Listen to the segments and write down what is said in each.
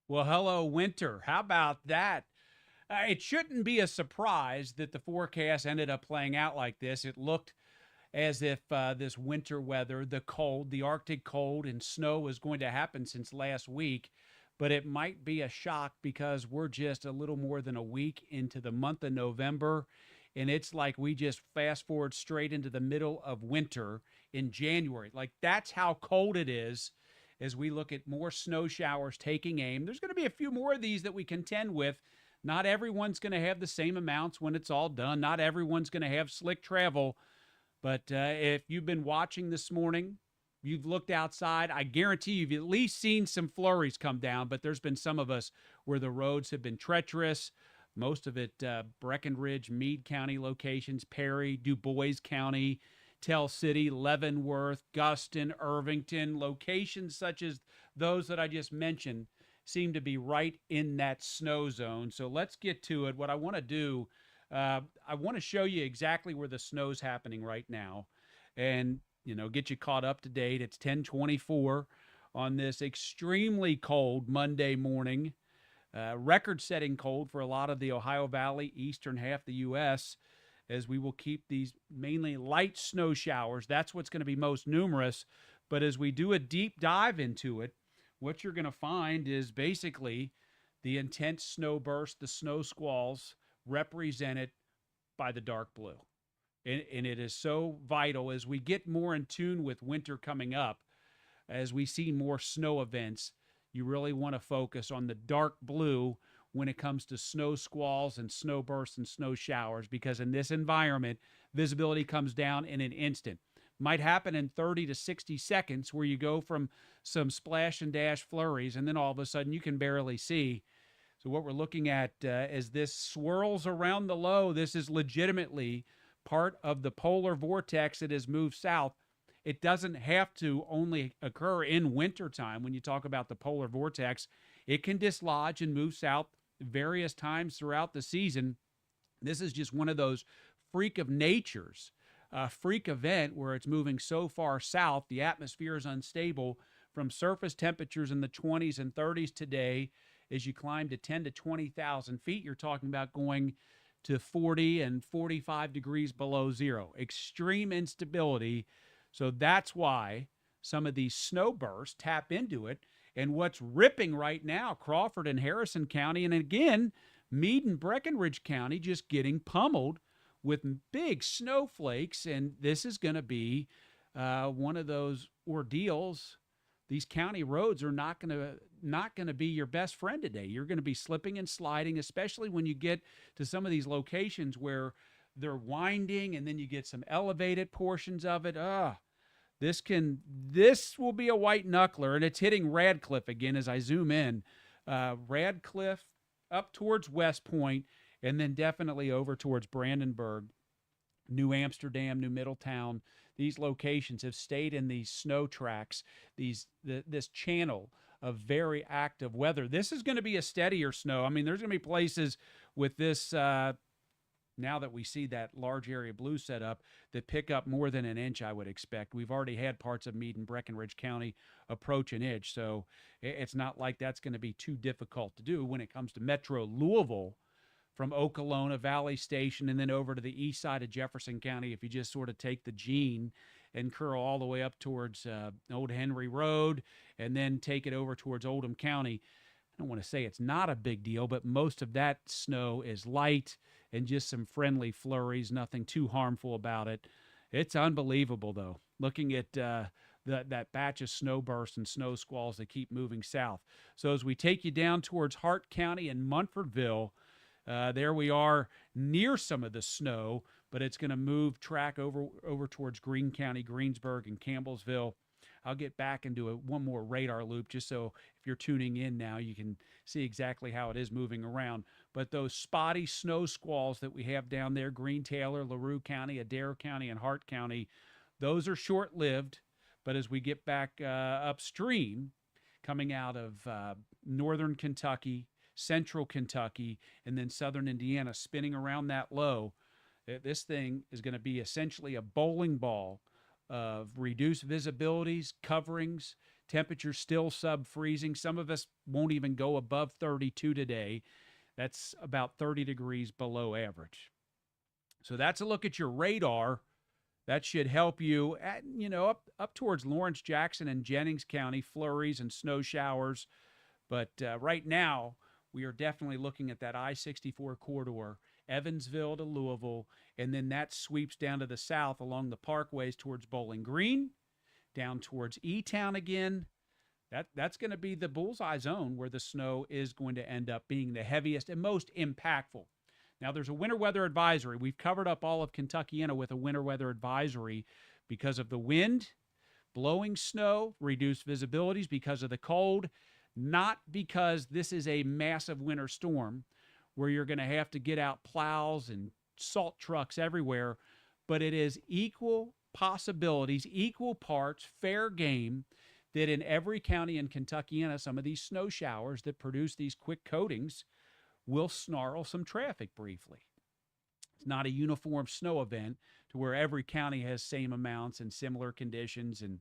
Well, hello, winter. How about that? It shouldn't be a surprise that the forecast ended up playing out like this. It looked as if this winter weather, the cold, the Arctic cold, and snow was going to happen since last week. But it might be a shock because we're just a little more than a week into the month of November. And it's like we just fast forward straight into the middle of winter in January. Like that's how cold it is as we look at more snow showers taking aim. There's going to be a few more of these that we contend with. Not everyone's going to have the same amounts when it's all done. Not everyone's going to have slick travel. But if you've been watching this morning, you've looked outside, I guarantee you've at least seen some flurries come down. But there's been some of us where the roads have been treacherous. Most of it Breckenridge, Meade County locations, Perry, Du Bois County, Tell City, Leavenworth, Guston, Irvington, locations such as those that I just mentioned seem to be right in that snow zone. So let's get to it. What I want to do, I want to show you exactly where the snow's happening right now, and get you caught up to date. It's 10:24 on this extremely cold Monday morning, record-setting cold for a lot of the Ohio Valley, eastern half of the U.S., as we will keep these mainly light snow showers. That's what's going to be most numerous. But as we do a deep dive into it, what you're going to find is basically the intense snow burst, the snow squalls represented by the dark blue. And it is so vital as we get more in tune with winter coming up, as we see more snow events. You really want to focus on the dark blue when it comes to snow squalls and snow bursts and snow showers, because in this environment, visibility comes down in an instant. Might happen in 30 to 60 seconds where you go from some splash and dash flurries and then all of a sudden you can barely see. So what we're looking at as this swirls around the low, this is legitimately part of the polar vortex that has moved south. It doesn't have to only occur in wintertime when you talk about the polar vortex. It can dislodge and move south various times throughout the season. This is just one of those freak of nature's freak event where it's moving so far south. The atmosphere is unstable from surface temperatures in the 20s and 30s today. As you climb to 10 to 20,000 feet, you're talking about going to 40 and 45 degrees below zero. Extreme instability. So that's why some of these snow bursts tap into it. And what's ripping right now, Crawford and Harrison County, and again, Meade and Breckenridge County just getting pummeled with big snowflakes. And this is going to be one of those ordeals. These county roads are not going to be your best friend today. You're going to be slipping and sliding, especially when you get to some of these locations where they're winding and then you get some elevated portions of it. This will be a white knuckler, and it's hitting Radcliffe again as I zoom in. Radcliffe up towards West Point, and then definitely over towards Brandenburg, New Amsterdam, New Middletown. These locations have stayed in these snow tracks, this channel of very active weather. This is going to be a steadier snow. I mean, there's going to be places with this. Now that we see that large area blue set up, that pick up more than an inch, I would expect. We've already had parts of Meade and Breckenridge County approach an inch, so it's not like that's going to be too difficult to do when it comes to Metro Louisville, from Okolona Valley Station and then over to the east side of Jefferson County. If you just sort of take the gene and curl all the way up towards Old Henry Road and then take it over towards Oldham County, I don't want to say it's not a big deal, but most of that snow is light and just some friendly flurries, nothing too harmful about it. It's unbelievable, though, looking at that batch of snow bursts and snow squalls that keep moving south. So as we take you down towards Hart County and Munfordville, there we are near some of the snow, but it's going to move track over towards Greene County, Greensburg, and Campbellsville. I'll get back into one more radar loop just so if you're tuning in now, you can see exactly how it is moving around. But those spotty snow squalls that we have down there, Green Taylor, LaRue County, Adair County, and Hart County, those are short-lived. But as we get back upstream, coming out of northern Kentucky, central Kentucky, and then southern Indiana, spinning around that low, this thing is going to be essentially a bowling ball of reduced visibilities, coverings, Temperatures still sub-freezing. Some of us won't even go above 32 today. That's about 30 degrees below average. So that's a look at your radar. That should help you at, up towards Lawrence, Jackson, and Jennings County, flurries and snow showers. But right now, we are definitely looking at that I-64 corridor, Evansville to Louisville, and then that sweeps down to the south along the parkways towards Bowling Green, down towards E-Town again. That's going to be the bullseye zone where the snow is going to end up being the heaviest and most impactful. Now, there's a winter weather advisory. We've covered up all of Kentuckiana with a winter weather advisory because of the wind, blowing snow, reduced visibilities because of the cold, not because this is a massive winter storm where you're going to have to get out plows and salt trucks everywhere, but it is equal possibilities, equal parts, fair game that in every county in Kentuckiana, some of these snow showers that produce these quick coatings will snarl some traffic briefly. It's not a uniform snow event to where every county has same amounts and similar conditions. And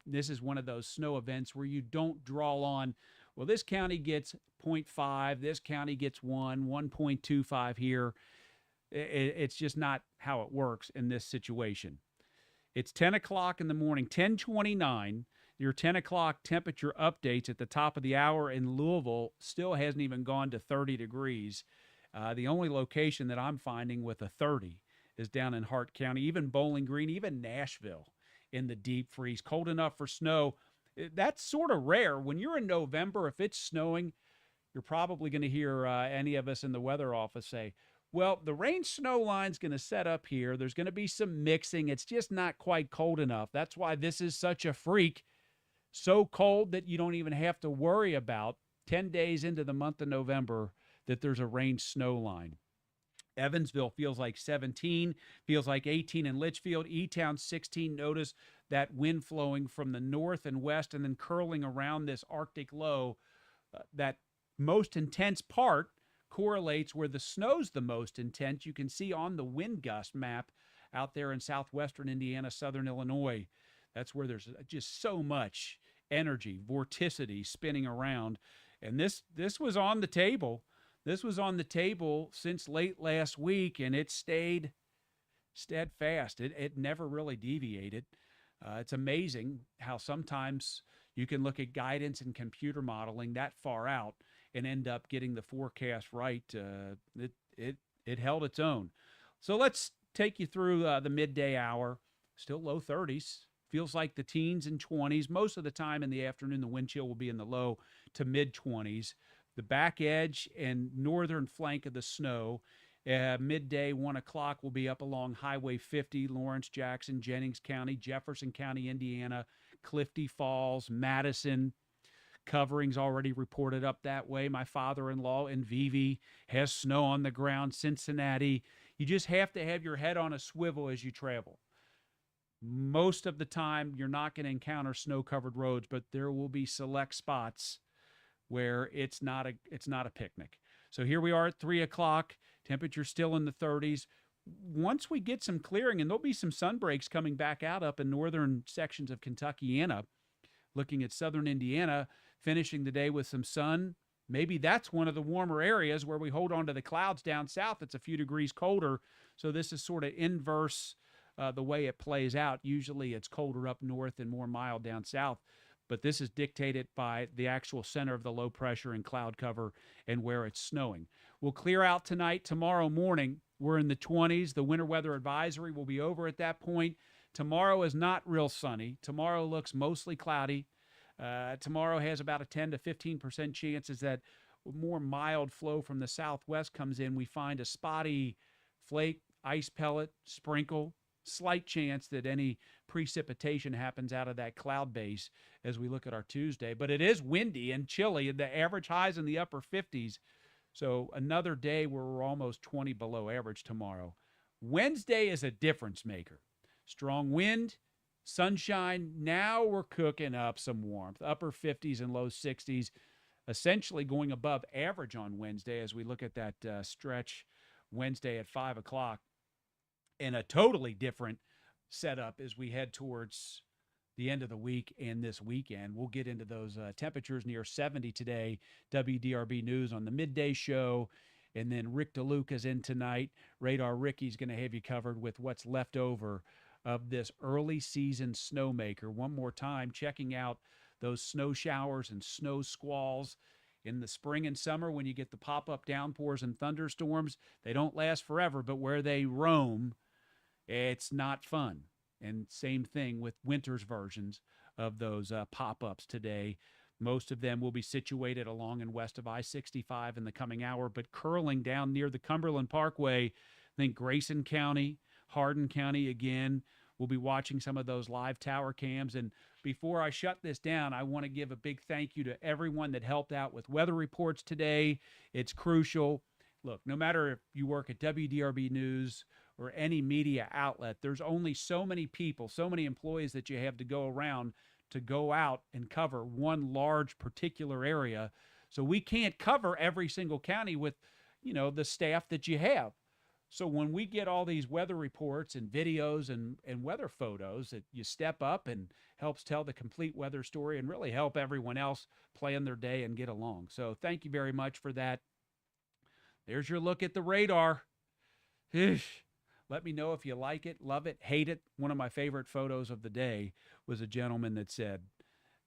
this is one of those snow events where you don't draw on, well, this county gets 0.5, this county gets 1.25 here. It's just not how it works in this situation. It's 10 o'clock in the morning, 10:29. Your 10 o'clock temperature updates at the top of the hour in Louisville still hasn't even gone to 30 degrees. The only location that I'm finding with a 30 is down in Hart County, even Bowling Green, even Nashville in the deep freeze. Cold enough for snow. That's sort of rare. When you're in November, if it's snowing, you're probably going to hear any of us in the weather office say, well, the rain-snow line's going to set up here. There's going to be some mixing. It's just not quite cold enough. That's why this is such a freak. So cold that you don't even have to worry about 10 days into the month of November that there's a rain-snow line. Evansville feels like 17, feels like 18 in Litchfield. E-Town 16. Notice that wind flowing from the north and west and then curling around this Arctic low. That most intense part correlates where the snow's the most intense. You can see on the wind gust map out there in southwestern Indiana, southern Illinois. That's where there's just so much energy, vorticity spinning around. And this was on the table. This was on the table since late last week, and it stayed steadfast. It never really deviated. It's amazing how sometimes you can look at guidance and computer modeling that far out and end up getting the forecast right. It held its own. So let's take you through the midday hour. Still low 30s. Feels like the teens and 20s. Most of the time in the afternoon, the wind chill will be in the low to mid 20s. The back edge and northern flank of the snow, midday, 1 o'clock, will be up along Highway 50, Lawrence, Jackson, Jennings County, Jefferson County, Indiana, Clifty Falls, Madison. Coverings already reported up that way. My father-in-law in Vivi has snow on the ground. Cincinnati. You just have to have your head on a swivel as you travel. Most of the time, you're not going to encounter snow-covered roads, but there will be select spots where it's not a picnic. So here we are at 3 o'clock. Temperature still in the 30s. Once we get some clearing, and there'll be some sun breaks coming back out up in northern sections of Kentuckiana, looking at southern Indiana, finishing the day with some sun. Maybe that's one of the warmer areas where we hold on to the clouds down south. It's a few degrees colder. So this is sort of inverse the way it plays out. Usually it's colder up north and more mild down south. But this is dictated by the actual center of the low pressure and cloud cover and where it's snowing. We'll clear out tonight. Tomorrow morning, we're in the 20s. The winter weather advisory will be over at that point. Tomorrow is not real sunny. Tomorrow looks mostly cloudy. Tomorrow has about a 10 to 15% chance as that more mild flow from the southwest comes in. We find a spotty flake, ice pellet, sprinkle, slight chance that any precipitation happens out of that cloud base as we look at our Tuesday. But it is windy and chilly, and the average highs in the upper 50s. So another day where we're almost 20 below average tomorrow. Wednesday is a difference maker. Strong wind, sunshine. Now we're cooking up some warmth. Upper 50s and low 60s, essentially going above average on Wednesday as we look at that stretch Wednesday at 5 o'clock. And a totally different setup as we head towards the end of the week and this weekend. We'll get into those temperatures near 70 today. WDRB News on the midday show. And then Rick DeLuca's in tonight. Radar Ricky's going to have you covered with what's left over of this early season snowmaker. One more time, checking out those snow showers and snow squalls in the spring and summer when you get the pop-up downpours and thunderstorms. They don't last forever, but where they roam, it's not fun. And same thing with winter's versions of those pop-ups today. Most of them will be situated along and west of I-65 in the coming hour, but curling down near the Cumberland Parkway. I think Grayson County, Hardin County again. We'll be watching some of those live tower cams. And before I shut this down, I want to give a big thank you to everyone that helped out with weather reports today. It's crucial. Look, no matter if you work at WDRB News or any media outlet, there's only so many people, so many employees that you have to go around to go out and cover one large particular area. So we can't cover every single county with, the staff that you have. So when we get all these weather reports and videos and weather photos, that you step up and helps tell the complete weather story and really help everyone else plan their day and get along. So thank you very much for that. There's your look at the radar. Let me know if you like it, love it, hate it. One of my favorite photos of the day was a gentleman that said,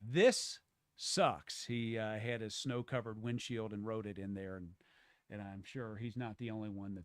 "This sucks." He had his snow-covered windshield and wrote it in there, and I'm sure he's not the only one that